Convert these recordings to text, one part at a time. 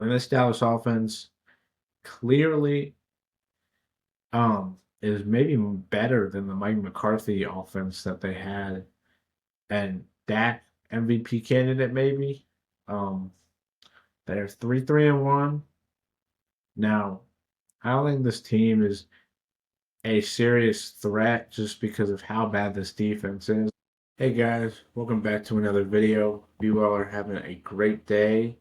And this Dallas offense clearly is maybe better than the Mike McCarthy offense that they had. And Dak MVP candidate maybe. Um, they're 3-3-1. Now, I don't think this team is a serious threat just because of how bad this defense is. Hey guys, welcome back to another video. You all are having a great day.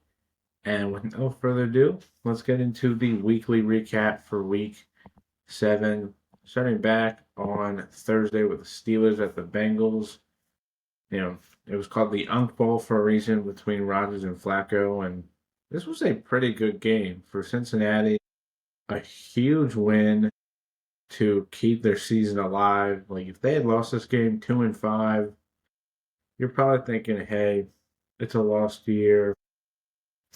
And with no further ado, let's get into the weekly recap for week 7. Starting back on Thursday with the Steelers at the Bengals. It was called the Unk Bowl for a reason between Rodgers and Flacco. And this was a pretty good game for Cincinnati. A huge win to keep their season alive. Like if they had lost this game 2-5, you're probably thinking, hey, it's a lost year.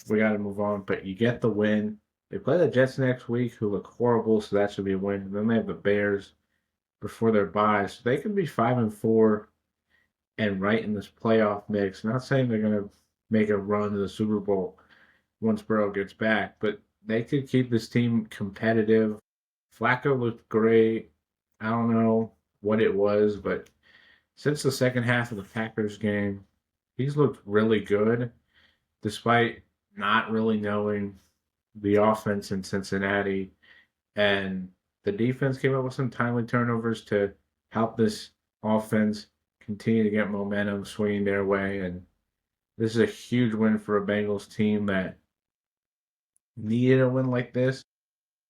We got to move on. But you get the win. They play the Jets next week, who look horrible, so that should be a win. And then they have the Bears before their bye, so they could be 5-4 and right in this playoff mix. Not saying they're going to make a run to the Super Bowl once Burrow gets back, but they could keep this team competitive. Flacco looked great. I don't know what it was, but since the second half of the Packers game, he's looked really good, despite not really knowing the offense in Cincinnati. And the defense came up with some timely turnovers to help this offense continue to get momentum swinging their way. And this is a huge win for a Bengals team that needed a win like this.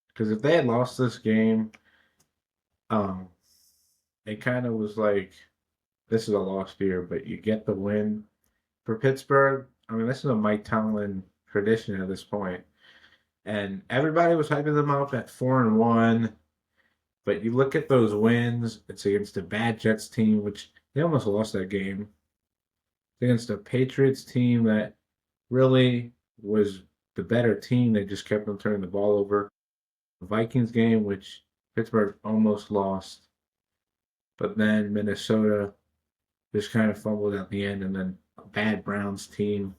Because if they had lost this game, um, it kind of was like this is a lost year, but you get the win for Pittsburgh. I mean, this is a Mike Tomlin tradition at this point, and everybody was hyping them up at 4-1. But you look at those wins; it's against a bad Jets team, which they almost lost that game. It's against a Patriots team that really was the better team. They just kept on turning the ball over. The Vikings game, which Pittsburgh almost lost, but then Minnesota just kind of fumbled at the end, and then a bad Browns team.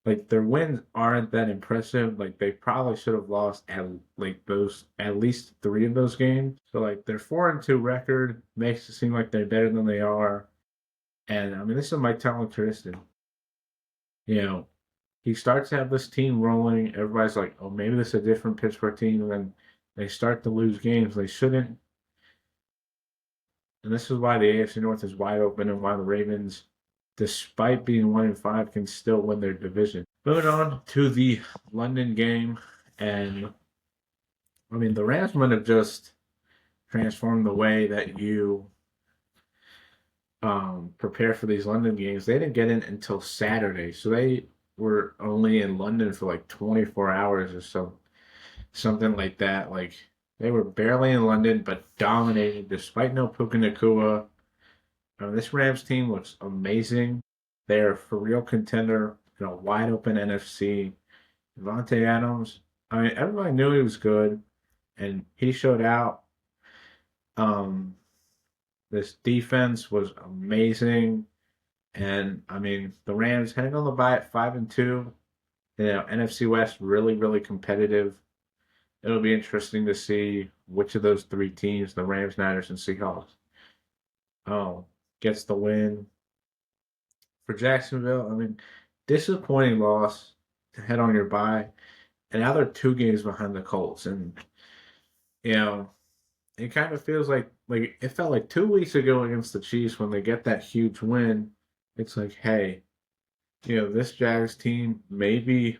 Like their wins aren't that impressive. Like they probably should have lost at least 3 of those games. So like their 4-2 record makes it seem like they're better than they are. And I mean this is Mike Tomlin tradition. You know, he starts to have this team rolling. Everybody's like, oh maybe this is a different Pittsburgh team, and then they start to lose games they shouldn't. And this is why the AFC North is wide open and why the Ravens, despite being 1-5, can still win their division. Moving on to the London game, and I mean the Rams might have just transformed the way that you prepare for these London games. They didn't get in until Saturday, so they were only in London for like 24 hours or so, something like that. Like they were barely in London, but dominated despite no Puka Nakua. This Rams team looks amazing. They're a for real contender in a wide open NFC. Devontae Adams, I mean, everybody knew he was good, and he showed out. Um, this defense was amazing, and I mean, the Rams heading on the bye at 5-2. NFC West really, really competitive. It'll be interesting to see which of those 3 teams, the Rams, Niners, and Seahawks, oh, gets the win. For Jacksonville, I mean, disappointing loss to head on your bye. And now they're 2 games behind the Colts. And, you know, it kind of feels like it felt like 2 weeks ago against the Chiefs when they get that huge win. It's like, hey, this Jags team maybe,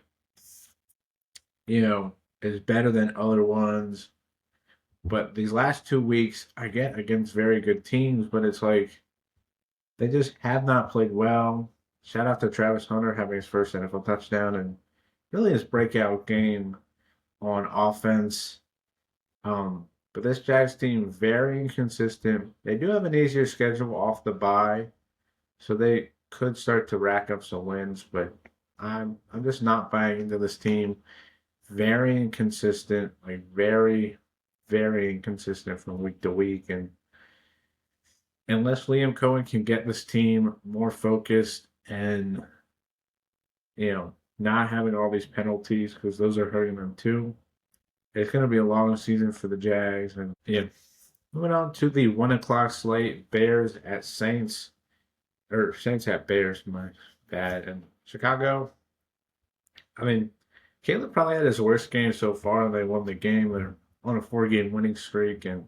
is better than other ones. But these last 2 weeks, I get against very good teams, but it's like they just have not played well. Shout out to Travis Hunter having his first NFL touchdown and really his breakout game on offense. But this Jags team very inconsistent. They do have an easier schedule off the bye, so they could start to rack up some wins. But I'm just not buying into this team. Very inconsistent, like very, very inconsistent from week to week. And unless Liam Cohen can get this team more focused and not having all these penalties because those are hurting them too. It's going to be a long season for the Jags. And yeah, moving on to the 1 o'clock slate, Bears at Saints, or Saints at Bears, my bad. And Chicago, I mean, Caleb probably had his worst game so far, and they won the game. They're on a 4 game winning streak, and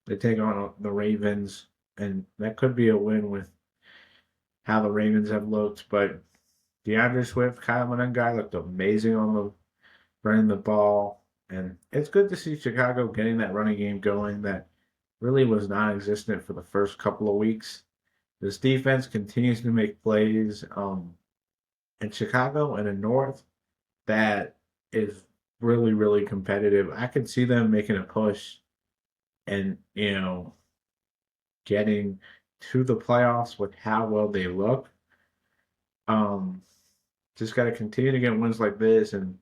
they take on the Ravens, and that could be a win with how the Ravens have looked. But DeAndre Swift, Kyle Monengai looked amazing on the running the ball, and it's good to see Chicago getting that running game going that really was non-existent for the first couple of weeks. This defense continues to make plays in Chicago and in North that is really, really competitive. I could see them making a push and, getting to the playoffs with how well they look. Um, just got to continue to get wins like this, and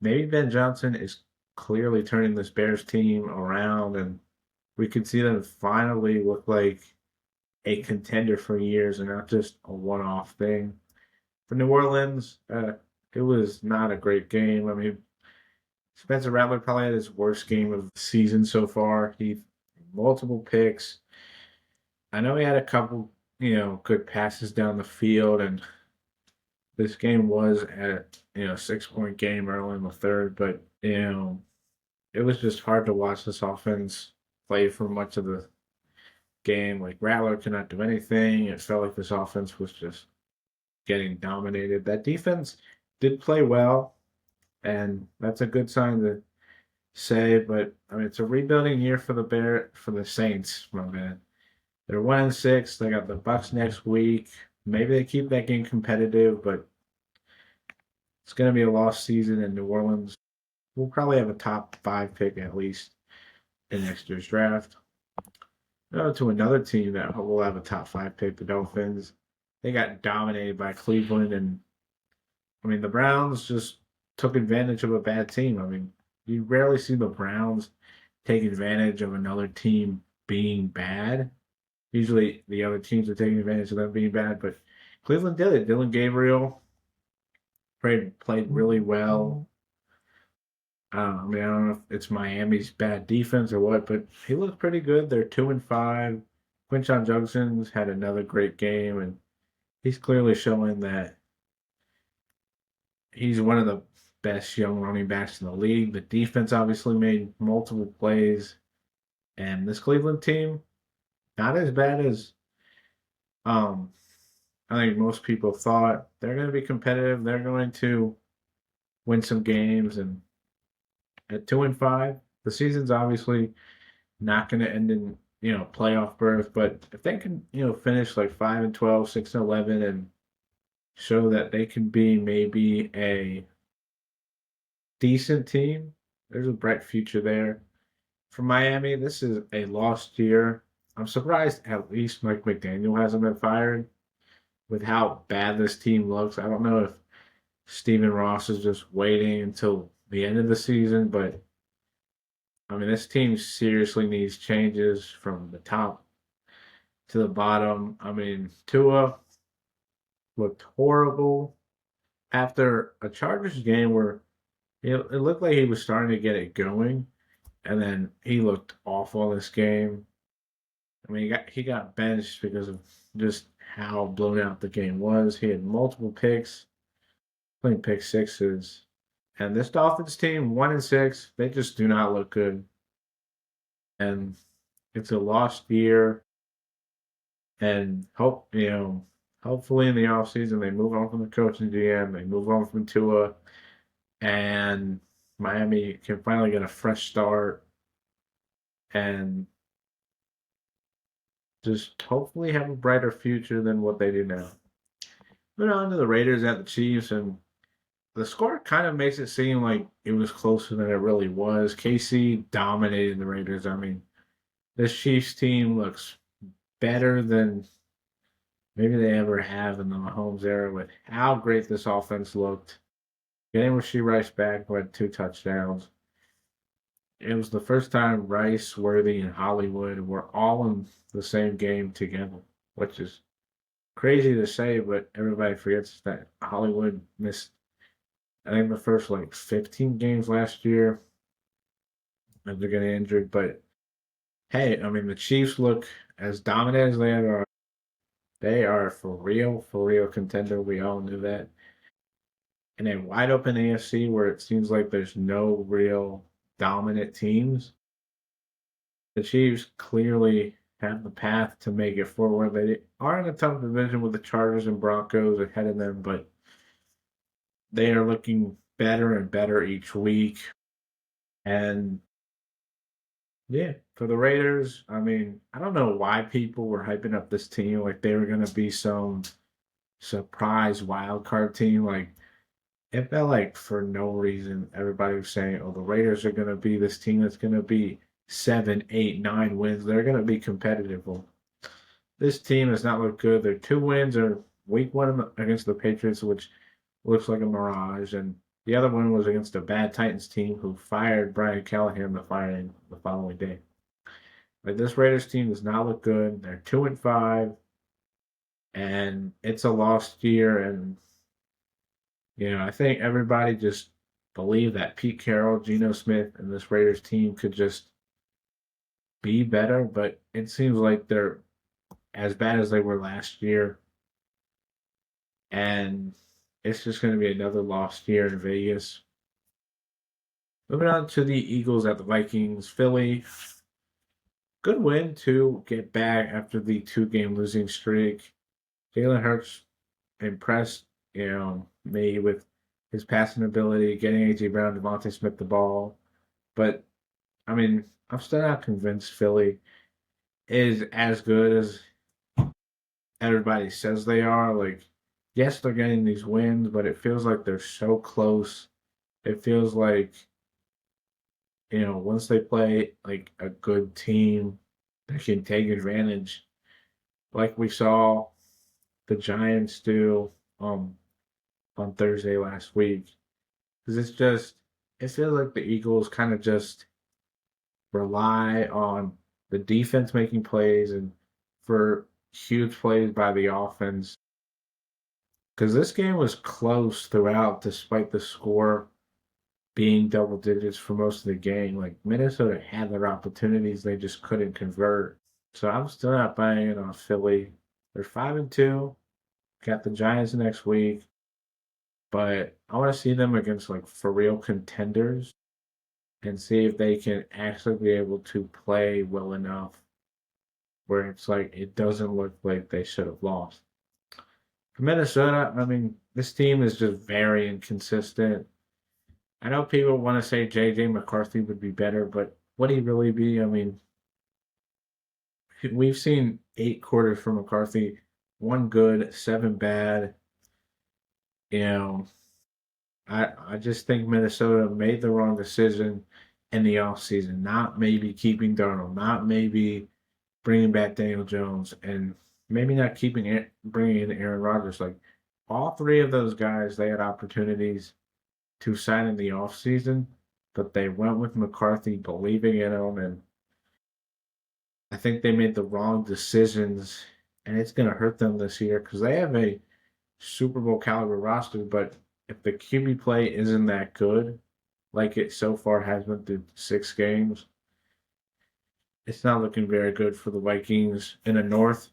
maybe Ben Johnson is clearly turning this Bears team around, and we could see them finally look like a contender for years and not just a one-off thing. For New Orleans, it was not a great game. I mean, Spencer Rattler probably had his worst game of the season so far. He multiple picks. I know he had a couple, good passes down the field, and this game was at 6 point game early in the third, but it was just hard to watch this offense play for much of the game. Like Rattler could not do anything. It felt like this offense was just getting dominated. That defense did play well, and that's a good sign to say. But I mean, it's a rebuilding year for the Saints. My man, they're 1-6. They got the Bucks next week. Maybe they keep that game competitive, but it's going to be a lost season in New Orleans. We'll probably have a top 5 pick at least in next year's draft. To another team that will have a top 5 pick, the Dolphins. They got dominated by Cleveland, and I mean the Browns just took advantage of a bad team. I mean, you rarely see the Browns take advantage of another team being bad. Usually the other teams are taking advantage of them being bad, but Cleveland did it. Dylan Gabriel played really well. I mean, I don't know if it's Miami's bad defense or what, but he looked pretty good. They're 2-5. Quinshon Jugson's had another great game, and he's clearly showing that he's one of the best young running backs in the league. The defense obviously made multiple plays, and this Cleveland team, not as bad as um, I think most people thought. They're going to be competitive. They're going to win some games, and at 2-5, the season's obviously not going to end in playoff berth. But if they can finish like 5-12, 6-11, and show that they can be maybe a decent team, there's a bright future there. For Miami, this is a lost year. I'm surprised at least Mike McDaniel hasn't been fired with how bad this team looks. I don't know if Stephen Ross is just waiting until the end of the season, but I mean, this team seriously needs changes from the top to the bottom. I mean, Tua looked horrible after a Chargers game where it looked like he was starting to get it going, and then he looked awful in this game. I mean, he got benched because of just how blown out the game was. He had multiple picks, playing pick sixes, and this Dolphins team 1-6. They just do not look good, and it's a lost year. And hopefully in the offseason they move on from the coach and GM, they move on from Tua, and Miami can finally get a fresh start and just hopefully have a brighter future than what they do now. But on to the Raiders at the Chiefs, and the score kind of makes it seem like it was closer than it really was. KC dominated the Raiders. I mean, this Chiefs team looks better than maybe they ever have in the Mahomes era with how great this offense looked. Getting Rashee Rice back who had 2 touchdowns. It was the first time Rice, Worthy, and Hollywood were all in the same game together, which is crazy to say, but everybody forgets that Hollywood missed I think the first like 15 games last year, and they're getting injured. But hey, I mean, the Chiefs look as dominant as they are. They are for real contender. We all knew that. In a wide open AFC where it seems like there's no real dominant teams, the Chiefs clearly have the path to make it forward. They are in a tough division with the Chargers and Broncos ahead of them, but they are looking better and better each week. And yeah, for the Raiders, I mean, I don't know why people were hyping up this team like they were going to be some surprise wild card team. Like, it felt like for no reason everybody was saying, "Oh, the Raiders are going to be this team that's going to be 7, 8, 9 wins. They're going to be competitive." Well, this team has not looked good. Their 2 wins are week one against the Patriots, which looks like a mirage, and the other one was against a bad Titans team who fired Brian Callahan the following day. Like, this Raiders team does not look good. They're 2-5, and it's a lost year. And I think everybody just believed that Pete Carroll, Geno Smith, and this Raiders team could just be better, but it seems like they're as bad as they were last year, and it's just going to be another lost year in Vegas. Moving on to the Eagles at the Vikings. Philly, good win to get back after the 2-game losing streak. Jalen Hurts impressed, me with his passing ability, getting AJ Brown, Devontae Smith the ball. But I mean, I'm still not convinced Philly is as good as everybody says they are. Like, yes, they're getting these wins, but it feels like they're so close. It feels like, once they play like a good team that can take advantage, like we saw the Giants do on Thursday last week. Because it feels like the Eagles kind of just rely on the defense making plays and for huge plays by the offense. Because this game was close throughout, despite the score being double digits for most of the game. Like, Minnesota had their opportunities, they just couldn't convert. So I'm still not buying it on Philly. They're 5-2. Got the Giants next week, but I want to see them against like for real contenders and see if they can actually be able to play well enough where it's like it doesn't look like they should have lost. For Minnesota, I mean, this team is just very inconsistent. I know people want to say JJ McCarthy would be better, but would he really be? I mean, we've seen 8 quarters from McCarthy, one good, 7 bad. You know, I just think Minnesota made the wrong decision in the offseason, not maybe keeping Darnold, not maybe bringing back Daniel Jones, and maybe not bringing in Aaron Rodgers. Like, all three of those guys, they had opportunities to sign in the offseason, but they went with McCarthy, believing in him, and I think they made the wrong decisions, and it's going to hurt them this year because they have a Super Bowl caliber roster, but if the QB play isn't that good, like it so far has been through 6 games, it's not looking very good for the Vikings in a North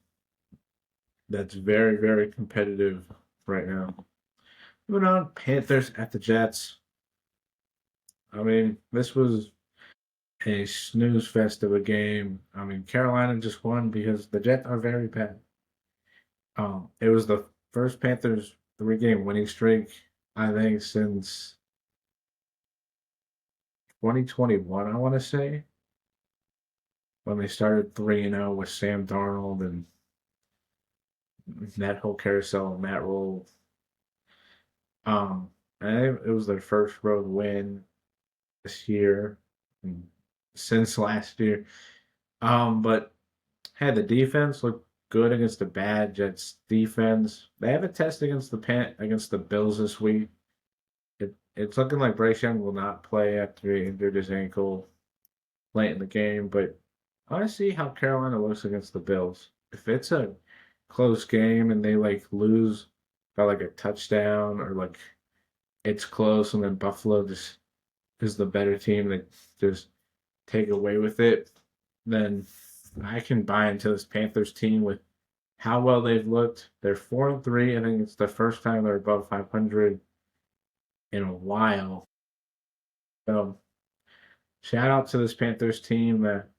that's very, very competitive right now. Moving on, Panthers at the Jets. I mean, this was a snooze fest of a game. I mean, Carolina just won because the Jets are very bad. It was the first Panthers 3-game winning streak, I think, since 2021, I want to say, when they started 3-0 with Sam Darnold and that whole carousel and that role. I think it was their first road win this year since last year. But hey, the defense looked good against the bad Jets defense. They have a test against the Bills this week. It's looking like Bryce Young will not play after he injured his ankle late in the game, but I want to see how Carolina looks against the Bills. If it's a close game and they like lose by like a touchdown or like it's close, and then Buffalo just is the better team that just take away with it, then I can buy into this Panthers team with how well they've looked. They're 4-3. I think it's the first time they're above 500 in a while. So shout out to this Panthers team that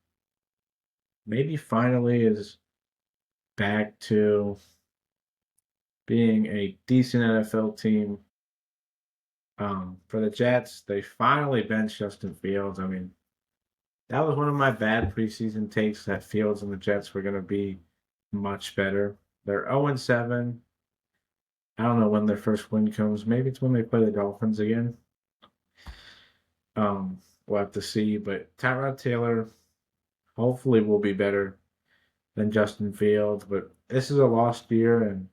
maybe finally is back to being a decent NFL team. For the Jets, they finally benched Justin Fields. I mean, that was one of my bad preseason takes that Fields and the Jets were going to be much better. They're 0-7. I don't know when their first win comes. Maybe it's when they play the Dolphins again. We'll have to see. But Tyrod Taylor hopefully will be better than Justin Fields. But this is a lost year, and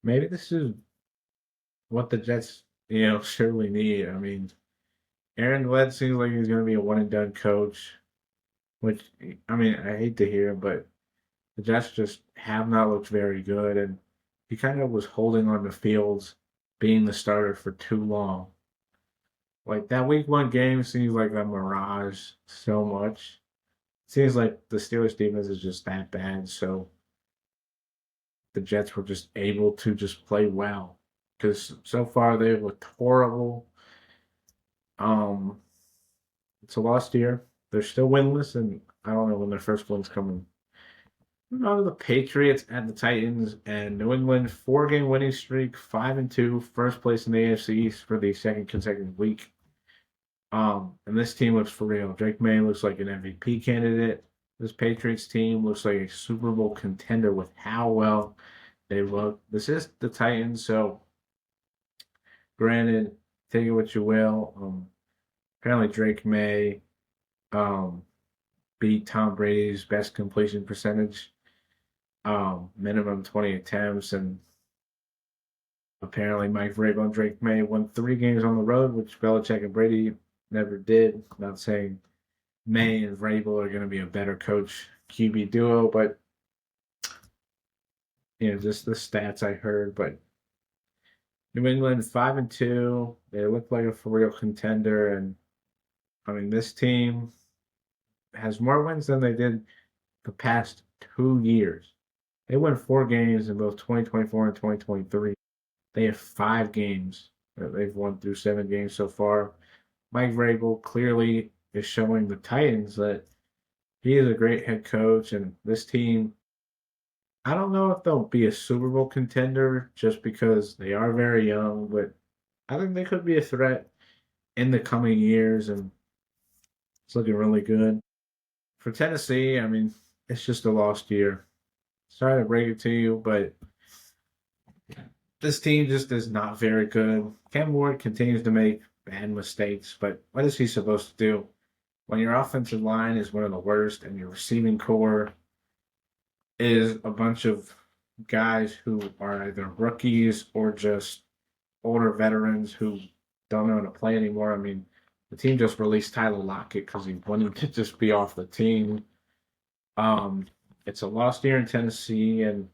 maybe this is what the Jets, surely need. I mean, Aaron Glenn seems like he's going to be a one and done coach, which I mean I hate to hear, but the Jets just have not looked very good, and he kind of was holding on to Fields being the starter for too long. Like that week one game seems like a mirage so much. Seems like the Steelers defense is just that bad, so the Jets were just able to just play well. Because so far they've looked horrible. Um, it's a lost year. They're still winless, and I don't know when their first win's coming. On the Patriots and the Titans and New England 4-game winning streak, 5-2, first place in the AFC East for the second consecutive week. And this team looks for real. Drake May looks like an MVP candidate. This Patriots team looks like a Super Bowl contender with how well they look. This is the Titans, so granted, take it what you will. Apparently Drake May um, beat Tom Brady's best completion percentage, minimum 20 attempts, and apparently Mike Vrabel and Drake May won 3 games on the road, which Belichick and Brady never did. Not saying May and Vrabel are going to be a better coach QB duo, but just the stats I heard. But New England 5-2, they look like a for real contender, and I mean this team has more wins than they did the past 2 years. They won 4 games in both 2024 and 2023. They have 5 games that they've won through 7 games so far. Mike Vrabel clearly is showing the Titans that he is a great head coach, and this team, I don't know if they'll be a Super Bowl contender just because they are very young, but I think they could be a threat in the coming years, and it's looking really good. For Tennessee, I mean, it's just a lost year. Sorry to break it to you, but this team just is not very good. Cam Ward continues to make bad mistakes, but what is he supposed to do when your offensive line is one of the worst and your receiving core is a bunch of guys who are either rookies or just older veterans who don't know how to play anymore? I mean, the team just released Tyler Lockett because he wanted to just be off the team. Um, it's a lost year in Tennessee, and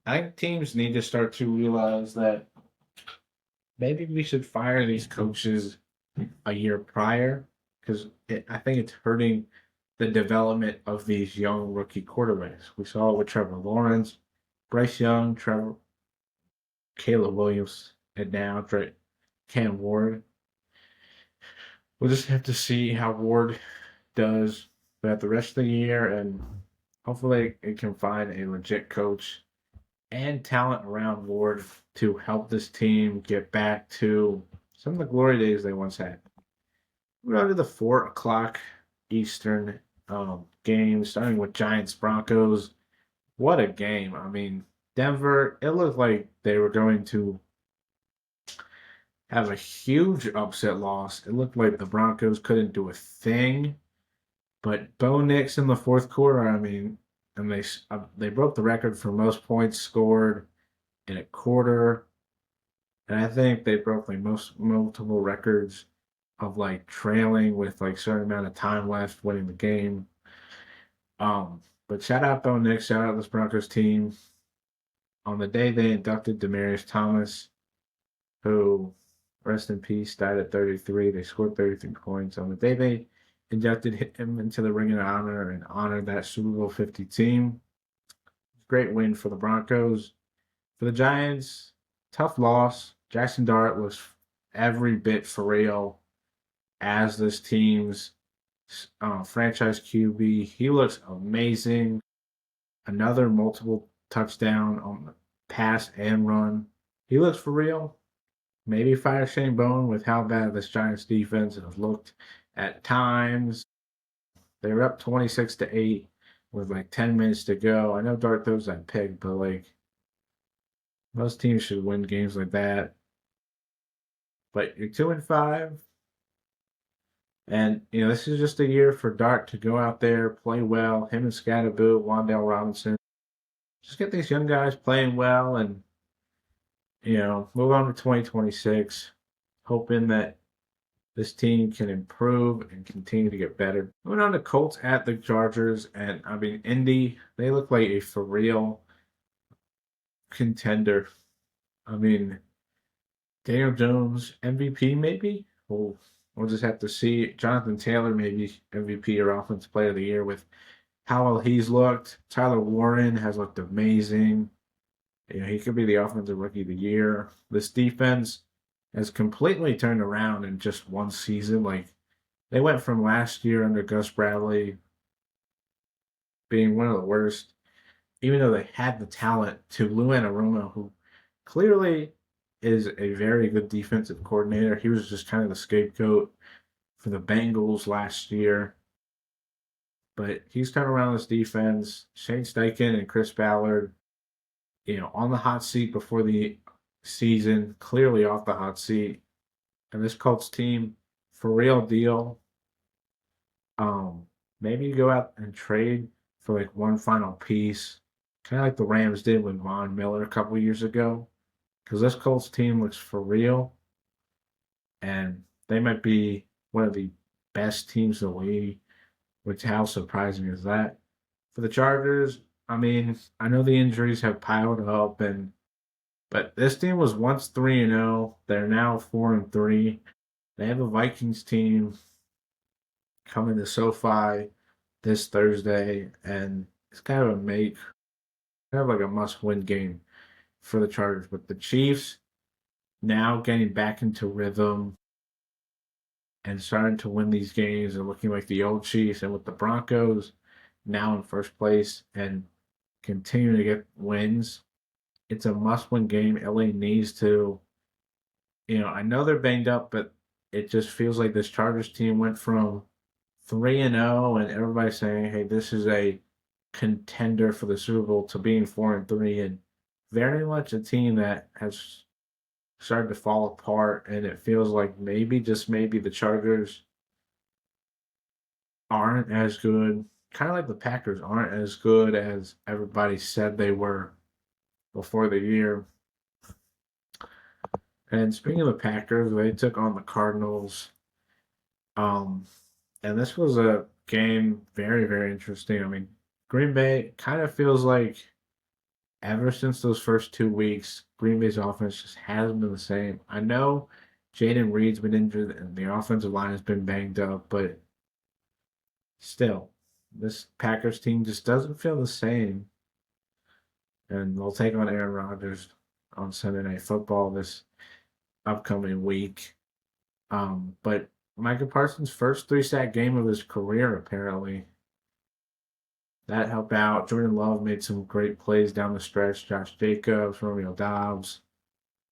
I think teams need to start to realize that maybe we should fire these coaches a year prior because I think it's hurting the development of these young rookie quarterbacks. We saw it with Trevor Lawrence, Bryce Young, Caleb Williams, and now Cam Ward. We'll just have to see how Ward does throughout the rest of the year, and hopefully it can find a legit coach and talent around Ward to help this team get back to some of the glory days they once had. We're on to the 4 o'clock Eastern game, starting with Giants Broncos. What a game. I mean, Denver, it looked like they were going to have a huge upset loss. It looked like the Broncos couldn't do a thing. But Bo Nix in the fourth quarter, I mean, and they broke the record for most points scored in a quarter. And I think they broke like multiple records of like trailing with like certain amount of time left, winning the game. But shout out Bo Nix, shout out this Broncos team. On the day they inducted Demaryius Thomas, who, rest in peace, died at 33. They scored 33 points on the day they inducted him into the Ring of Honor and honored that Super Bowl 50 team. Great win for the Broncos. For the Giants, tough loss. Jackson Dart was every bit for real as this team's franchise QB. He looks amazing. Another multiple touchdown on the pass and run. He looks for real. Maybe fire Shane Bone with how bad this Giants defense has looked at times. They were up 26-8 with like 10 minutes to go. I know Dart throws that pick, but like most teams should win games like that. But you're 2-5. And this is just a year for Dart to go out there, play well. Him and Scatterboo, Wandale Robinson. Just get these young guys playing well and move on to 2026, hoping that this team can improve and continue to get better. Moving on to Colts at the Chargers, and I mean Indy, they look like a for real contender. I mean, Daniel Jones MVP maybe. We'll just have to see. Jonathan Taylor maybe MVP or Offensive Player of the Year with how well he's looked. Tyler Warren has looked amazing. He could be the Offensive Rookie of the Year. This defense has completely turned around in just one season. Like, they went from last year under Gus Bradley being one of the worst, even though they had the talent, to Lou Anarumo, who clearly is a very good defensive coordinator. He was just kind of the scapegoat for the Bengals last year. But he's turned around this defense. Shane Steichen and Chris Ballard, on the hot seat before the season, clearly off the hot seat. And this Colts team, for real deal. Maybe you go out and trade for like one final piece, kind of like the Rams did with Von Miller a couple years ago, because this Colts team looks for real, and they might be one of the best teams in the league. Which, how surprising is that? For the Chargers, I mean, I know the injuries have piled up, but this team was once 3-0. They're now 4-3. They have a Vikings team coming to SoFi this Thursday, and it's kind of like a must-win game for the Chargers. But the Chiefs now getting back into rhythm and starting to win these games and looking like the old Chiefs, and with the Broncos now in first place and continuing to get wins, it's a must-win game. LA needs to, I know they're banged up, but it just feels like this Chargers team went from 3-0 and everybody's saying, hey, this is a contender for the Super Bowl, to being 4-3, and very much a team that has started to fall apart, and it feels like maybe, just maybe, the Chargers aren't as good. Kind of like the Packers aren't as good as everybody said they were before the year. And speaking of the Packers, they took on the Cardinals. And this was a game very, very interesting. I mean, Green Bay kind of feels like ever since those first 2 weeks, Green Bay's offense just hasn't been the same. I know Jaden Reed's been injured and the offensive line has been banged up, but still, this Packers team just doesn't feel the same. And they'll take on Aaron Rodgers on Sunday Night Football this upcoming week. But Micah Parsons' first 3-sack game of his career, apparently. That helped out. Jordan Love made some great plays down the stretch. Josh Jacobs, Romeo Doubs.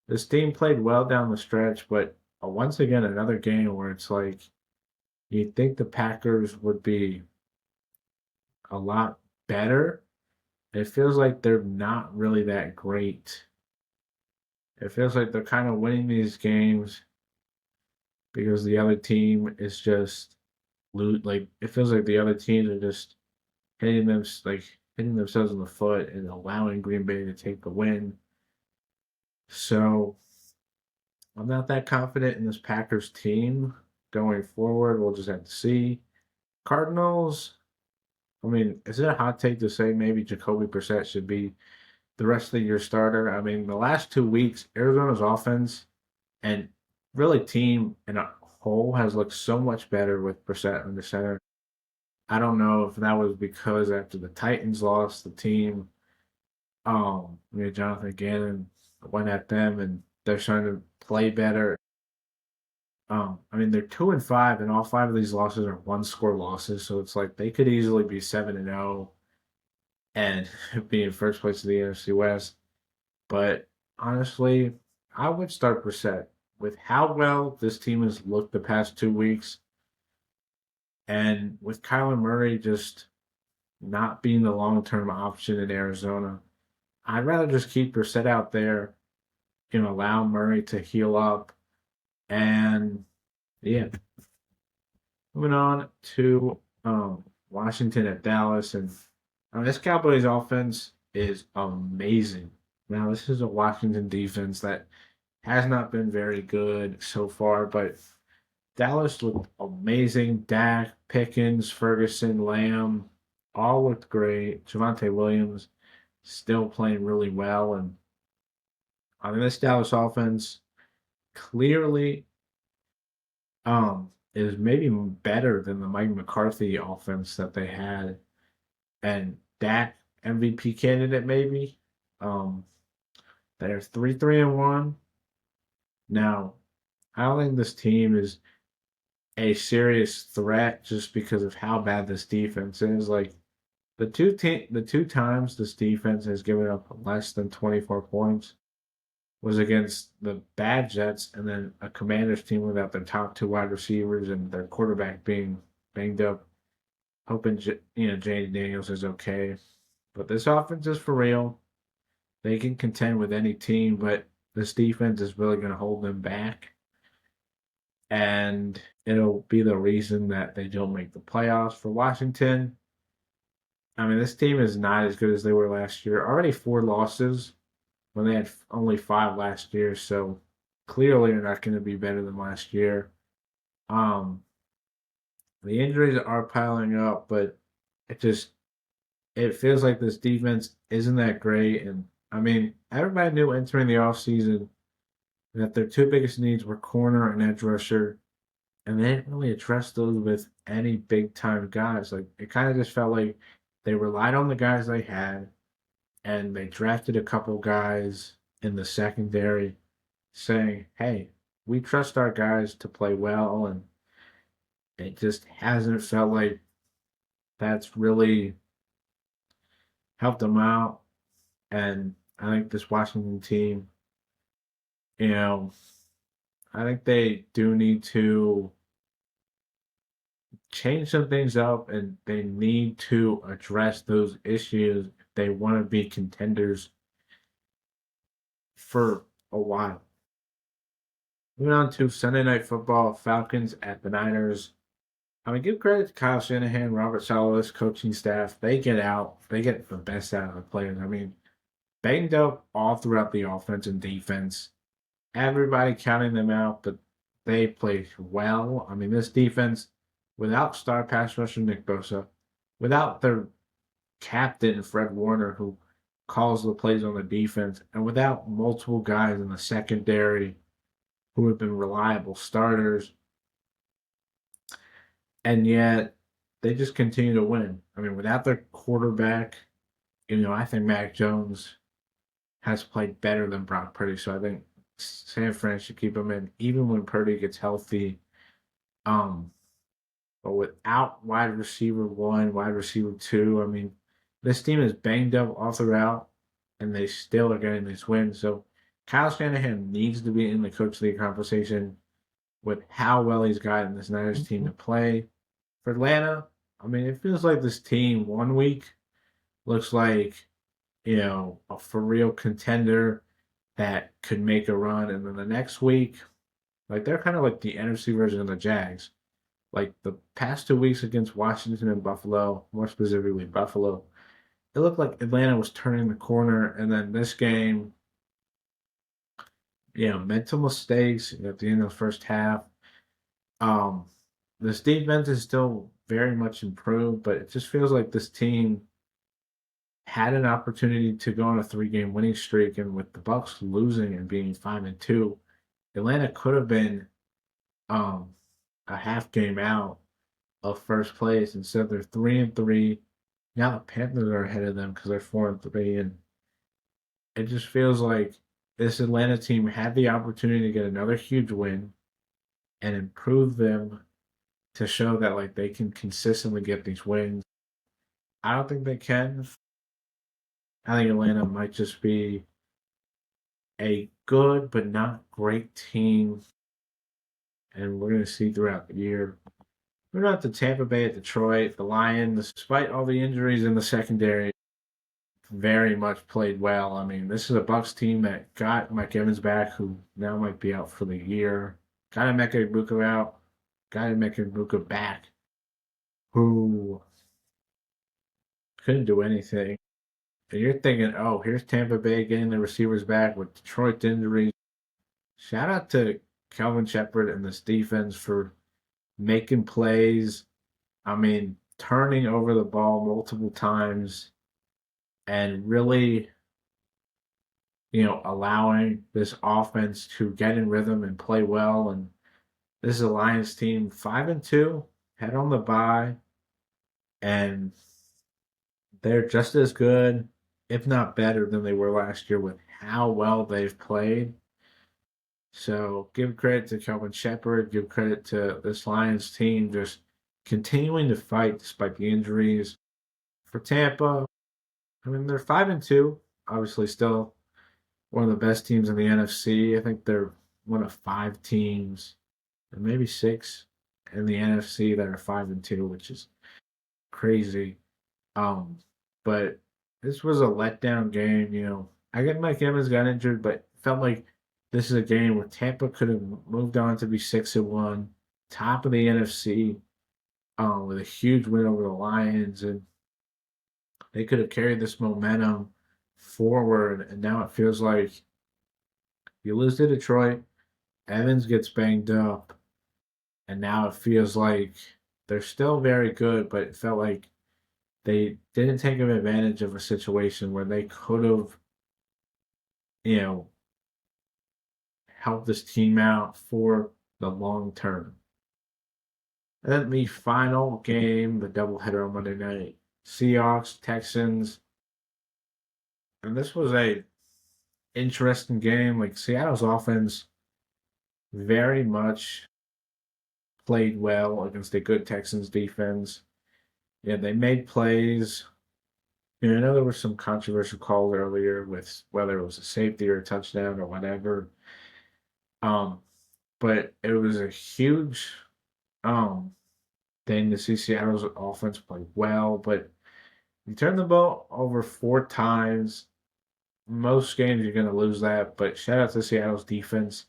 This team played well down the stretch, but once again, another game where it's like you'd think the Packers would be a lot better. It feels like they're not really that great. It feels like they're kind of winning these games because the other team is just like, it feels like the other teams are just hitting themselves in the foot and allowing Green Bay to take the win. So I'm not that confident in this Packers team going forward. We'll just have to see. Cardinals, I mean, is it a hot take to say maybe Jacoby Brissett should be the rest of the year starter? I mean, the last 2 weeks, Arizona's offense And really, team in a whole has looked so much better with Brissett in the center. I don't know if that was because after the Titans lost, the team, Jonathan Gannon went at them and they're trying to play better. They're 2-5, and all five of these losses are one score losses, so it's like they could easily be 7-0 and be in first place in the NFC West. But honestly, I would start Brissett with how well this team has looked the past 2 weeks, and with Kyler Murray just not being the long-term option in Arizona. I'd rather just keep Brissett out there, allow Murray to heal up, and yeah. Moving on to Washington at Dallas, and this Cowboys offense is amazing. Now, this is a Washington defense that has not been very good so far, but Dallas looked amazing. Dak, Pickens, Ferguson, Lamb, all looked great. Javonte Williams still playing really well, and this Dallas offense clearly is maybe better than the Mike McCarthy offense that they had, and Dak MVP candidate maybe. Um, they're 3-1. Now, I don't think this team is a serious threat just because of how bad this defense is. Like the two times this defense has given up less than 24 points was against the bad Jets and then a Commanders team without their top two wide receivers and their quarterback being banged up. Hoping Jaden Daniels is okay, but this offense is for real. They can contend with any team, but this defense is really going to hold them back, and it'll be the reason that they don't make the playoffs for Washington. This team is not as good as they were last year. Already 4 losses when they had only 5 last year, so clearly they're not going to be better than last year. The injuries are piling up, but it feels like this defense isn't that great. And everybody knew entering the offseason that their two biggest needs were corner and edge rusher, and they didn't really address those with any big time guys. Like it kind of just felt like they relied on the guys they had, and they drafted a couple guys in the secondary saying, hey, we trust our guys to play well, and it just hasn't felt like that's really helped them out. And I think this Washington team, you know, I think they do need to change some things up and they need to address those issues if they want to be contenders for a while. Moving on to Sunday Night Football, Falcons at the Niners. Give credit to Kyle Shanahan, Robert Saleh's coaching staff. They get the best out of the players. Banged up all throughout the offense and defense. Everybody counting them out, but they played well. This defense, without star pass rusher Nick Bosa, without their captain Fred Warner, who calls the plays on the defense, and without multiple guys in the secondary who have been reliable starters, and yet they just continue to win. Without their quarterback, I think Mac Jones has played better than Brock Purdy, so I think San Fran should keep him in, even when Purdy gets healthy. But without wide receiver 1, wide receiver 2, this team is banged up all throughout, and they still are getting these wins. So Kyle Shanahan needs to be in the coach of the conversation with how well he's gotten this Niners team to play. For Atlanta, it feels like this team 1 week looks like, a for real contender that could make a run. And then the next week, like they're kind of like the NFC version of the Jags. Like the past 2 weeks against Washington and Buffalo, more specifically Buffalo, it looked like Atlanta was turning the corner. And then this game, mental mistakes at the end of the first half. This defense is still very much improved, but it just feels like this team had an opportunity to go on a 3-game winning streak, and with the Bucks losing and being 5-2, Atlanta could have been um a half game out of first place. Instead, they're 3-3. Now the Panthers are ahead of them because they're 4-3, and it just feels like this Atlanta team had the opportunity to get another huge win and improve them to show that like they can consistently get these wins. I don't think they can. I think Atlanta might just be a good but not great team, and we're going to see throughout the year. We're not the Tampa Bay at Detroit. The Lions, despite all the injuries in the secondary, very much played well. I mean, this is a Bucks team that got Mike Evans back, who now might be out for the year. Got Emeka Egbuka out. Got Emeka Egbuka back, who couldn't do anything. And you're thinking, oh, here's Tampa Bay getting the receivers back with Detroit's injuries. Shout out to Calvin Shepard and this defense for making plays. I mean, turning over the ball multiple times and really, allowing this offense to get in rhythm and play well. And this is a Lions team 5-2, head on the bye, and they're just as good, if not better, than they were last year with how well they've played. So give credit to Calvin Shepard, give credit to this Lions team just continuing to fight despite the injuries. For Tampa, I mean they're 5-2, obviously still one of the best teams in the NFC. I think they're one of five teams, or maybe six, in the NFC that are 5-2, which is crazy. Um, but this was a letdown game. I get Mike Evans got injured, but it felt like this is a game where Tampa could have moved on to be 6-1, top of the NFC, with a huge win over the Lions, and they could have carried this momentum forward. And now it feels like you lose to Detroit, Evans gets banged up, and now it feels like they're still very good, but it felt like they didn't take advantage of a situation where they could have, you know, helped this team out for the long term. And then the final game, the doubleheader on Monday night, Seahawks, Texans. And this was a interesting game. Like Seattle's offense very much played well against a good Texans defense. Yeah, they made plays. I know there were some controversial calls earlier with whether it was a safety or a touchdown or whatever. Um, but it was a huge um thing to see Seattle's offense play well. But you turn the ball over four times. Most games you're gonna lose that, but shout out to Seattle's defense,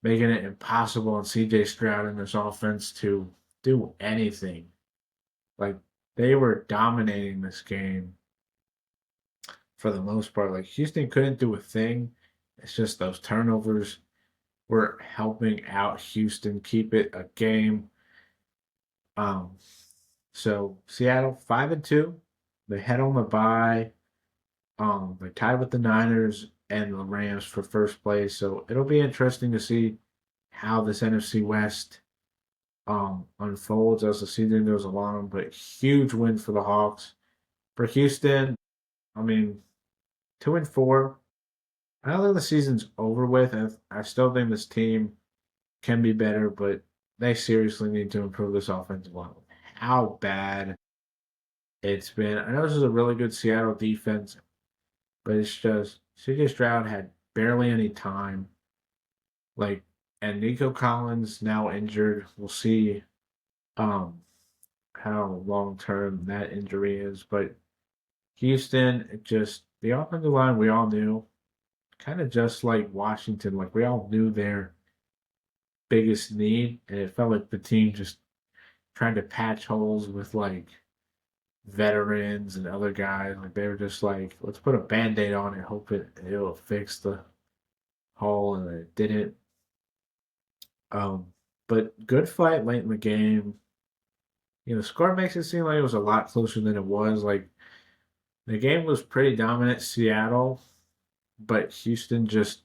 making it impossible on CJ Stroud and this offense to do anything. Like they were dominating this game for the most part. Like Houston couldn't do a thing. It's just those turnovers were helping out Houston keep it a game. Um, so Seattle 5-2. They head on the bye. They're tied with the Niners and the Rams for first place. So it'll be interesting to see how this NFC West unfolds as the season goes along. But huge win for the Hawks. For Houston, I mean, 2-4. I don't think the season's over with. I still think this team can be better, but they seriously need to improve this offensive line. How bad it's been. I know this is a really good Seattle defense, but it's just CJ Stroud had barely any time. Like, and Nico Collins now injured. We'll see um how long term that injury is. But Houston, it just the offensive line we all knew, kind of just like Washington, like we all knew their biggest need, and it felt like the team just trying to patch holes with like veterans and other guys. Like they were just like, let's put a band-aid on it, hope it'll fix the hole, and it didn't. Um, but good fight late in the game. The score makes it seem like it was a lot closer than it was. Like the game was pretty dominant, Seattle, but Houston just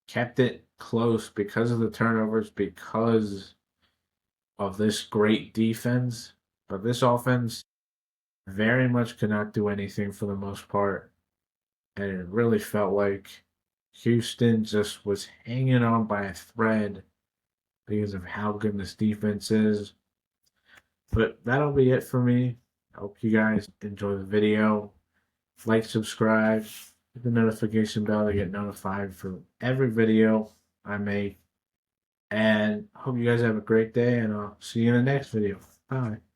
kept it close because of the turnovers, because of this great defense. But this offense very much could not do anything for the most part. And it really felt like Houston just was hanging on by a thread because of how good this defense is. But that'll be it for me. I hope you guys enjoy the video. Like, subscribe, hit the notification bell to get notified for every video I make. And hope you guys have a great day, and I'll see you in the next video. Bye.